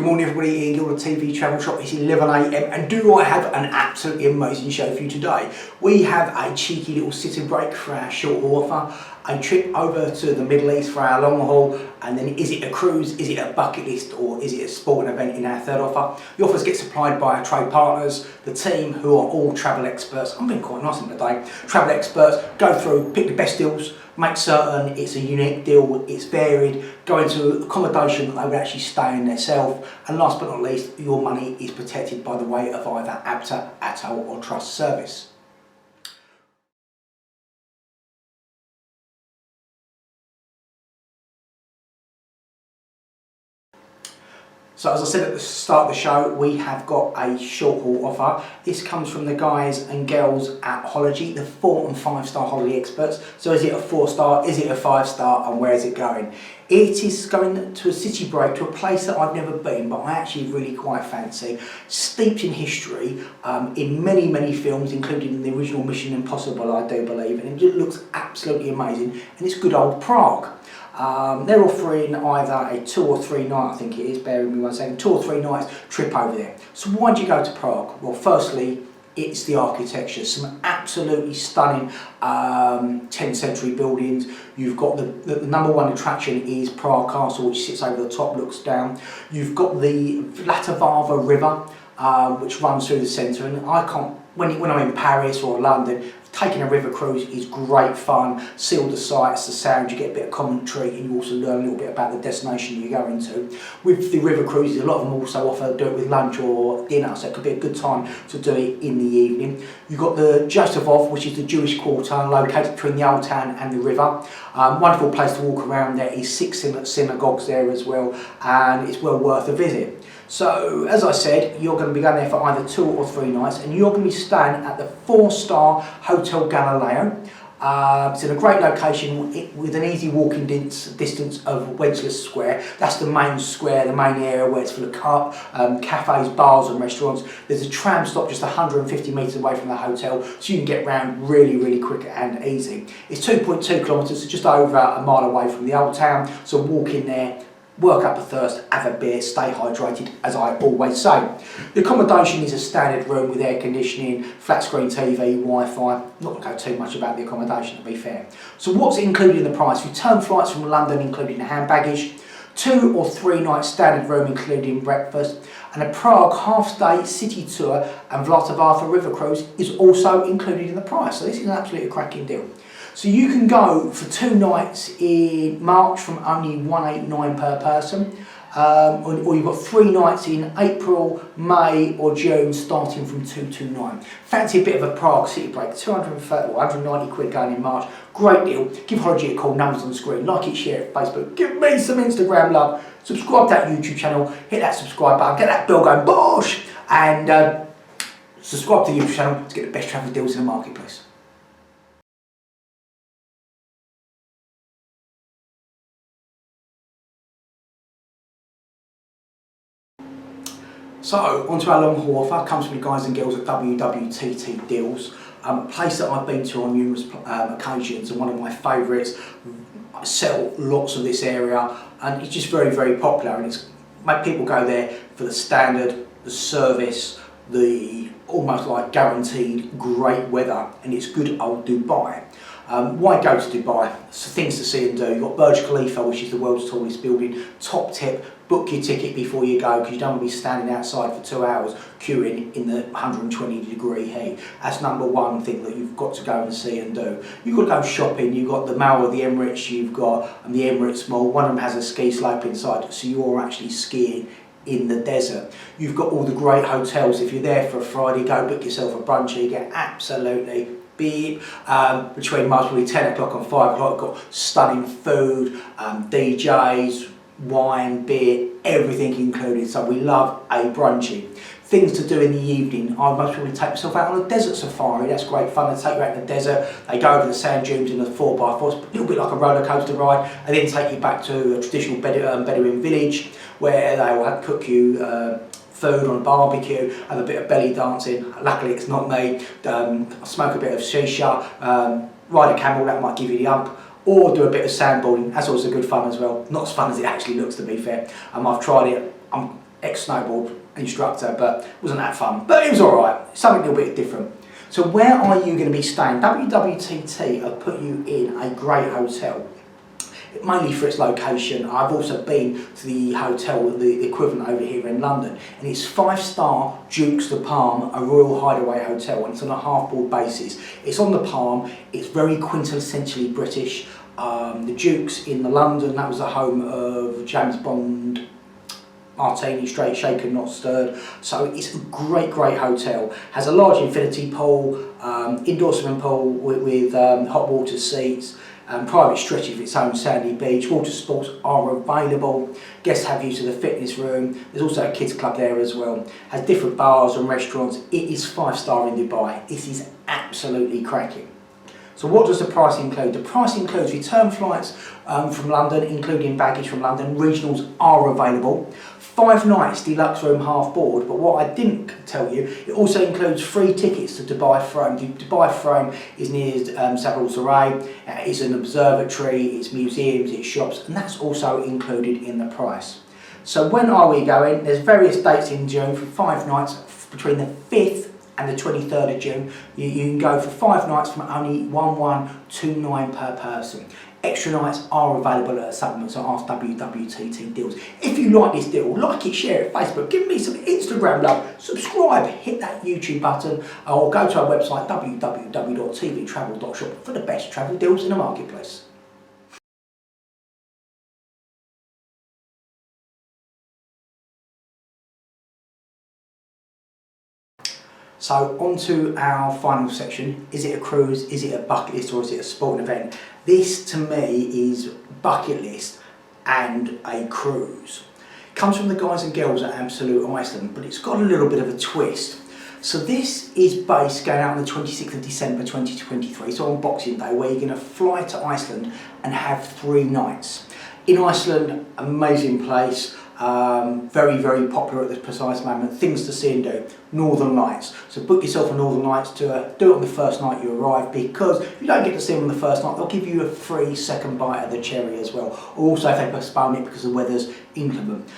Good morning everybody, Ian Gilly, TV Travel Shop. It's 11 AM and do I have an absolutely amazing show for you today. We have a cheeky little sit and break for our short haul offer, a trip over to the Middle East for our long haul, and then is it a cruise, is it a bucket list, or is it a sporting event in our third offer? The offers get supplied by our trade partners, the team who are all travel experts. I'm being quite nice in today. Travel experts, go through, pick the best deals, make certain it's a unique deal, it's varied, go into accommodation that they would actually stay in themselves, and last but not least, your money is protected by the way of either ABTA, ATOL or Trust service. So as I said at the start of the show, we have got a short haul offer. This comes from the guys and girls at Holiday, the 4- and 5-star holiday experts. So is it a 4-star, is it a 5-star, and where is it going? It is going to a city break, to a place that I've never been, but I actually really quite fancy. Steeped in history, in many films, including the original Mission Impossible, I do believe, and it just looks absolutely amazing, and it's good old Prague. They're offering either a 2 or 3 night, I think it is, bear with me 1 second, 2 or 3 nights trip over there. So why do you go to Prague? Well, firstly, it's the architecture, some absolutely stunning 10th century buildings. You've got the number one attraction is Prague Castle, which sits over the top, looks down. You've got the Vltava River, which runs through the centre, and I can't, when I'm in Paris or London, taking a river cruise is great fun. See all the sights, the sounds, you get a bit of commentary, and you also learn a little bit about the destination you're going to. With the river cruises, a lot of them also offer do it with lunch or dinner, so it could be a good time to do it in the evening. You've got the Josefov, which is the Jewish quarter located between the old town and the river. Wonderful place to walk around. There is 6 synagogues there as well, and it's well worth a visit. So, as I said, you're going to be going there for either 2 or 3 nights, and you're going to be staying at the 4-star Hotel Galileo. It's in a great location with an easy walking distance of Wenceslas Square. That's the main square, the main area where it's full of cafes, bars and restaurants. There's a tram stop just 150 metres away from the hotel, so you can get round really quick and easy. It's 2.2 kilometres, so just over a mile away from the old town, so walk in there, work up a thirst, have a beer, stay hydrated, as I always say. The accommodation is a standard room with air conditioning, flat screen TV, Wi-Fi. Not going to go too much about the accommodation, to be fair. So what's included in the price? Return flights from London including hand baggage, 2 or 3 night standard room including breakfast, and a Prague half-day city tour and Vltava river cruise is also included in the price. So this is an absolutely cracking deal. So you can go for 2 nights in March from only $189 per person, or you've got 3 nights in April, May or June starting from $229. Fancy a bit of a Prague city break, 230 or 190 quid going in March. Great deal. Give Holiday a call, numbers on the screen, like it, share it, Facebook, give me some Instagram love, subscribe to that YouTube channel, hit that subscribe button, get that bell going, bosh, and subscribe to the YouTube channel to get the best travel deals in the marketplace. So, onto our long haul offer, comes from the guys and girls at WWTT Deals, a place that I've been to on numerous occasions and one of my favourites. I sell lots of this area and it's just very popular, and it's make people go there for the standard, the service, the almost like guaranteed great weather, and it's good old Dubai. Why go to Dubai? So things to see and do. You've got Burj Khalifa, which is the world's tallest building. Top tip, book your ticket before you go, because you don't want to be standing outside for 2 hours queuing in the 120-degree heat. That's number one thing that you've got to go and see and do. You've got to go shopping. You've got the Mall of the Emirates, you've got the Emirates Mall. One of them has a ski slope inside, so you're actually skiing in the desert. You've got all the great hotels. If you're there for a Friday, go book yourself a brunch. You get absolutely beat between mostly 10 o'clock and 5 o'clock. Got stunning food, DJs, wine, beer, everything included. So we love a brunchy. Things to do in the evening, I most probably take myself out on a desert safari. That's great fun. They take you out in the desert, they go over the sand dunes in a 4x4, a little bit like a roller coaster ride, and then take you back to a traditional Bedouin village where they will cook you food on a barbecue, have a bit of belly dancing. Luckily it's not me. Smoke a bit of shisha, ride a camel, that might give you the ump, or do a bit of sandboarding. That's also good fun as well. Not as fun as it actually looks, to be fair. I've tried it. I'm ex-snowboard instructor, but wasn't that fun. But it was alright, something a little bit different. So where are you going to be staying? WWTT have put you in a great hotel, mainly for its location. I've also been to the hotel, the equivalent over here in London, and it's 5-star Dukes de Palm, a Royal Hideaway hotel, and it's on a half-board basis. It's on the Palm, it's very quintessentially British. The Dukes in the London, that was the home of James Bond, Martini, straight shaken, not stirred. So it's a great hotel. Has a large infinity pool, indoor swimming pool with hot water seats, private stretch of its own sandy beach. Water sports are available. Guests have use of the fitness room. There's also a kids club there as well. Has different bars and restaurants. It is 5-star in Dubai. This is absolutely cracking. So what does the price include? The price includes return flights from London, including baggage from London. Regionals are available. 5 nights deluxe room half board, but what I didn't tell you, it also includes free tickets to Dubai Frame. Dubai Frame is near Sabal Saray. It's an observatory, it's museums, it's shops, and that's also included in the price. So when are we going? There's various dates in June for 5 nights between the 5th and the 23rd of June. You can go for 5 nights from only 1129 per person. Extra nights are available at a supplement, so ask WWTT Deals. If you like this deal, like it, share it, Facebook, give me some Instagram love, subscribe, hit that YouTube button, or go to our website www.TVTravel.shop for the best travel deals in the marketplace. So on to our final section. Is it a cruise, is it a bucket list, or is it a sporting event? This to me is bucket list and a cruise. Comes from the guys and girls at Absolute Iceland, but it's got a little bit of a twist. So this is based going out on the 26th of December 2023, so on Boxing Day, where you're going to fly to Iceland and have 3 nights. In Iceland, amazing place. Very popular at this precise moment. Things to see and do. Northern Lights. So book yourself a Northern Lights tour. Do it on the first night you arrive, because if you don't get to see them on the first night, they'll give you a free second bite of the cherry as well. Or also if they postpone it because the weather's inclement.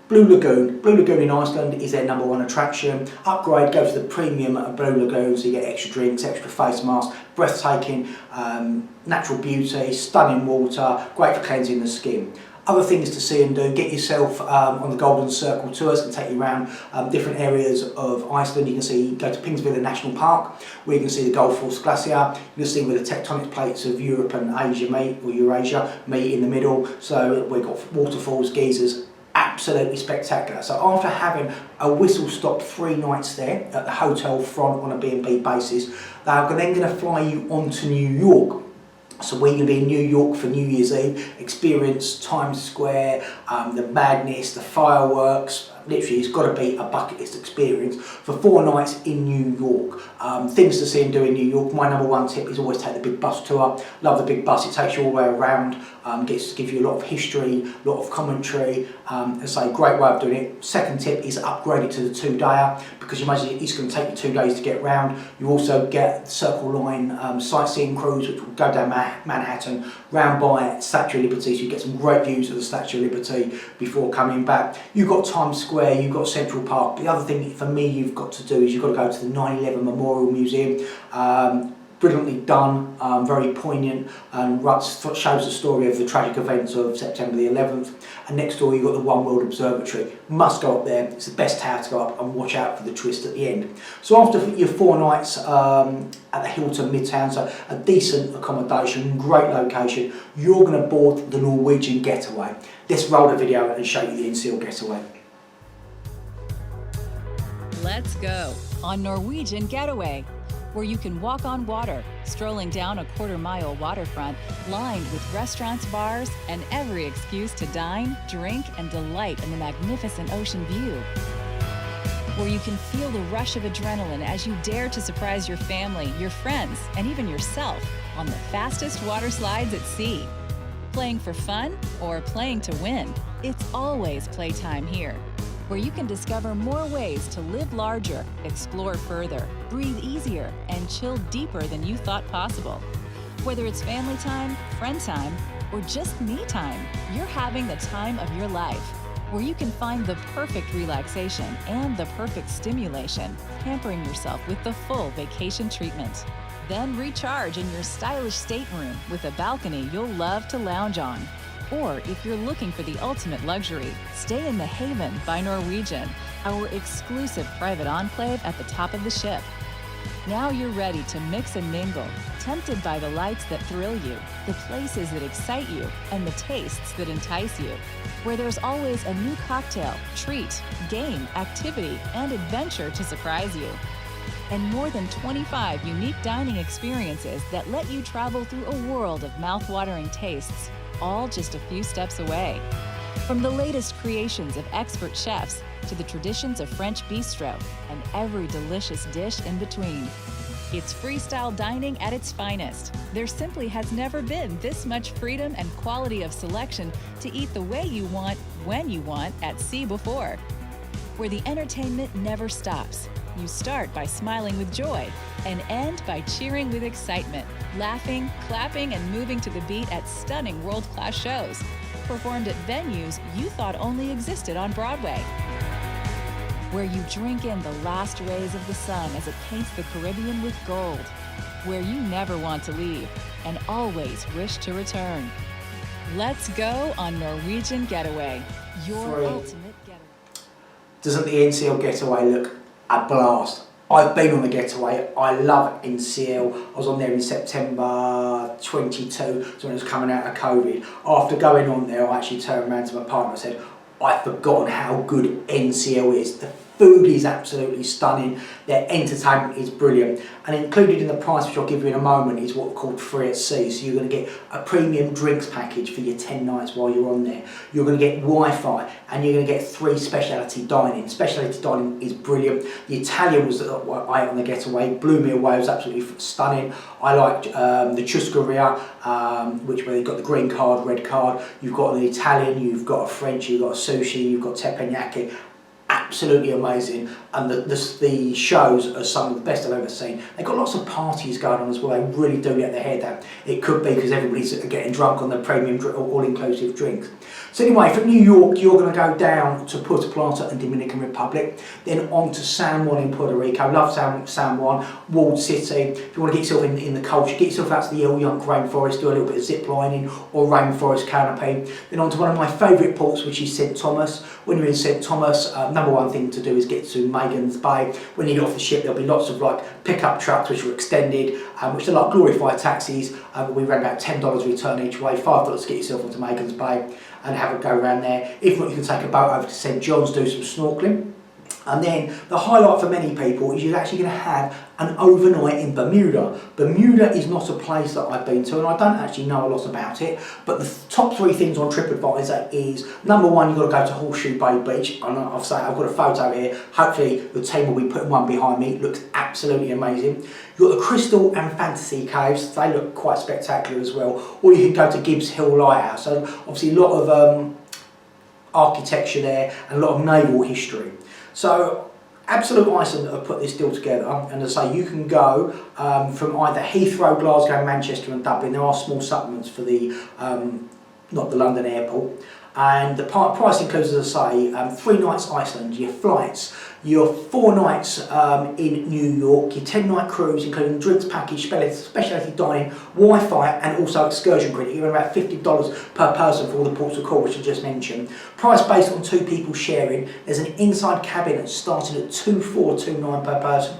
Blue Lagoon. Blue Lagoon in Iceland is their #1 attraction. Upgrade, go to the premium at Blue Lagoon, so you get extra drinks, extra face masks, breathtaking natural beauty, stunning water, great for cleansing the skin. Other things to see and do, get yourself on the Golden Circle tours, can take you around different areas of Iceland. You can see, go to Pingsvilla National Park, where you can see the Goldfors Glacier. You can see where the tectonic plates of Europe and Asia meet, or Eurasia meet in the middle. So we've got waterfalls, geysers, absolutely spectacular. So after having a whistle-stop 3 nights there at the hotel front on a B&B basis, they're then going to fly you on to New York. So we're going to be in New York for New Year's Eve, experience Times Square, the madness, the fireworks. Literally, it's got to be a bucket list experience for 4 nights in New York. Things to see and do in New York. My #1 tip is always take the big bus tour. Love the big bus, it takes you all the way around, gets to give you a lot of history, a lot of commentary. It's a great way of doing it. Second tip is upgrade it to the 2-dayer, because you imagine it's going to take you 2 days to get round. You also get Circle Line sightseeing cruise, which will go down Manhattan, round by Statue of Liberty, so you get some great views of the Statue of Liberty before coming back. You've got Times Square, you've got Central Park. The other thing for me you've got to do is you've got to go to the 9/11 Memorial Museum. Brilliantly done, very poignant, and shows the story of the tragic events of September the 11th. And next door you've got the One World Observatory. Must go up there, it's the best tower to go up, and watch out for the twist at the end. So after your 4 nights at the Hilton Midtown, so a decent accommodation, great location, you're going to board the Norwegian Getaway. Let's roll the video and show you the in-seal Getaway. Let's go on Norwegian Getaway, where you can walk on water, strolling down a quarter-mile waterfront lined with restaurants, bars, and every excuse to dine, drink, and delight in the magnificent ocean view. Where you can feel the rush of adrenaline as you dare to surprise your family, your friends, and even yourself on the fastest water slides at sea. Playing for fun or playing to win, it's always playtime here, where you can discover more ways to live larger, explore further, breathe easier, and chill deeper than you thought possible. Whether it's family time, friend time, or just me time, you're having the time of your life, where you can find the perfect relaxation and the perfect stimulation, pampering yourself with the full vacation treatment. Then recharge in your stylish stateroom with a balcony you'll love to lounge on. Or if you're looking for the ultimate luxury, stay in the Haven by Norwegian, our exclusive private enclave at the top of the ship. Now you're ready to mix and mingle, tempted by the lights that thrill you, the places that excite you, and the tastes that entice you. Where there's always a new cocktail, treat, game, activity, and adventure to surprise you. And more than 25 unique dining experiences that let you travel through a world of mouth-watering tastes, all just a few steps away. From the latest creations of expert chefs to the traditions of French bistro and every delicious dish in between. It's freestyle dining at its finest. There simply has never been this much freedom and quality of selection to eat the way you want, when you want, at sea before. Where the entertainment never stops. You start by smiling with joy and end by cheering with excitement, laughing, clapping, and moving to the beat at stunning world-class shows, performed at venues you thought only existed on Broadway. Where you drink in the last rays of the sun as it paints the Caribbean with gold. Where you never want to leave and always wish to return. Let's go on Norwegian Getaway, your ultimate getaway. Doesn't the NCL Getaway look a blast? I've been on the Getaway. I love NCL. I was on there in September 22, so when it was coming out of COVID. After going on there, I actually turned around to my partner and said, I've forgotten how good NCL is. The food is absolutely stunning, their entertainment is brilliant, and included in the price, which I'll give you in a moment, is what called free at sea. So you're going to get a premium drinks package for your 10 nights while you're on there. You're going to get Wi-Fi, and you're going to get 3 specialty dining. Specialty dining is brilliant. The Italian was what I ate on the Getaway, blew me away, it was absolutely stunning. I liked the chuscaria, which where you've got the green card, red card. You've got an Italian, you've got a French, you've got a sushi, you've got teppanyaki. Absolutely amazing, and the shows are some of the best I've ever seen. They've got lots of parties going on as well. They really do get their head down. It could be because everybody's getting drunk on the premium all-inclusive drinks. So anyway, from New York, you're going to go down to Puerto Plata and Dominican Republic, then on to San Juan in Puerto Rico. Love San Juan, walled city. If you want to get yourself in the culture, get yourself out to the El Yunque rainforest, do a little bit of zip lining or rainforest canopy. Then on to one of my favourite ports, which is St Thomas. When you're in St Thomas, number one thing to do is get to Magen's Bay. When you get off the ship, there'll be lots of like pickup trucks which are extended, which are like glorified taxis. We ran about $10 return each way, $5 to get yourself onto Magen's Bay and have a go around there. If not, you can take a boat over to St John's, do some snorkeling. And then the highlight for many people is you're actually going to have an overnight in Bermuda. Bermuda is not a place that I've been to, and I don't actually know a lot about it, but the top 3 things on TripAdvisor is, number 1, you've got to go to Horseshoe Bay Beach. And I've got a photo here. Hopefully the team will be putting one behind me. It looks absolutely amazing. You've got the Crystal and Fantasy Caves. They look quite spectacular as well. Or you can go to Gibbs Hill Lighthouse. So obviously a lot of architecture there and a lot of naval history. So Absolute Iceland have put this deal together, and as I say, you can go from either Heathrow, Glasgow, Manchester and Dublin. There are small supplements for the not the London airport, and the price includes, as I say, 3 nights Iceland, your flights, your 4 nights in New York, your 10-night cruise including drinks package, specialty dining, Wi-Fi and also excursion credit. You're around about $50 per person for all the ports of call which I just mentioned. Price based on 2 people sharing. There's an inside cabin starting at $2,429 per person.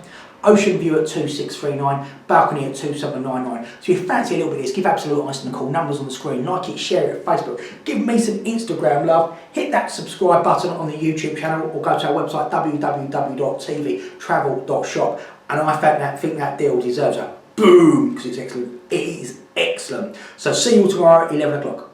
Ocean view at $2,639, balcony at $2,799. So if you fancy a little bit of this, give Absolute Iceland a call. Numbers on the screen. Like it, share it, Facebook. Give me some Instagram love. Hit that subscribe button on the YouTube channel, or go to our website www.TVTravel.shop. And I think that deal deserves a boom, because it's excellent. It is excellent. So see you all tomorrow, 11 o'clock.